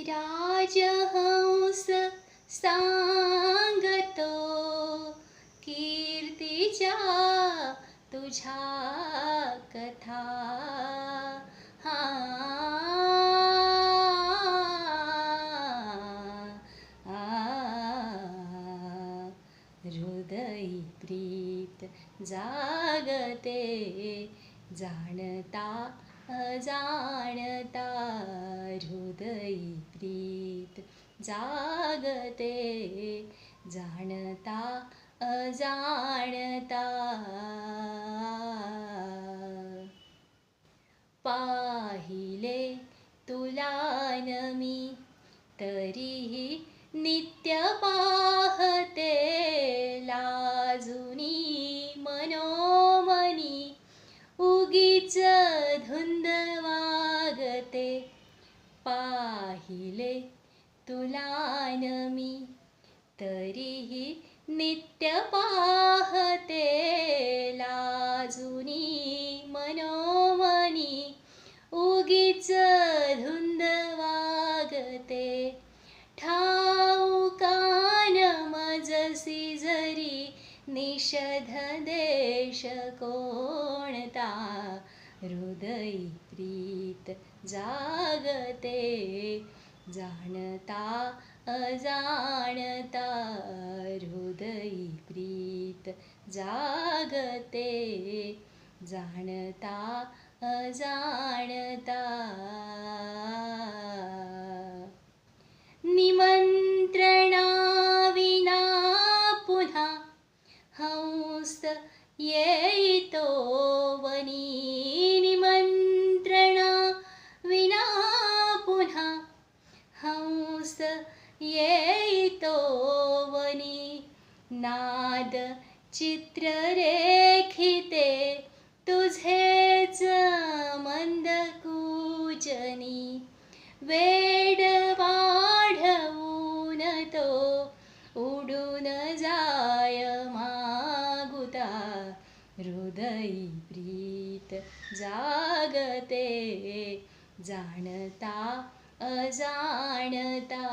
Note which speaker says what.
Speaker 1: राजहंस सांगतो कीर्तीच्या तुझ्या कथा. हा हृदयी प्रीत जागते जाणता अजाणता. हृदयी प्रीत जागते जाणता अजाणता. पाहिले तुला न मी तरीही नित्य पाहते लाजुनी मनोमनी. उगीच धुंद वागते पाहिले तुला न मी तरीही नित्य पाहते लाजुनी मनोमनी. उगीच धुंद वागते ठाऊकान मजसी जरी निषध देश कोणता. हृदयी प्रीत जागते जाणता अजाणता. हृदयी प्रीत जागते जाणता अजाणता. निमंत्रणाविना पुन्हा हंस येतो वनी. निमंत्रणाविना पुन्हा हंस येतो वनी. नाद चित्र रेखिते तुझेच मंद कूजनी. वेड वाढवून तो उडून जाय मागुता. हृदयी प्रीत जागते जाणता अजाणता.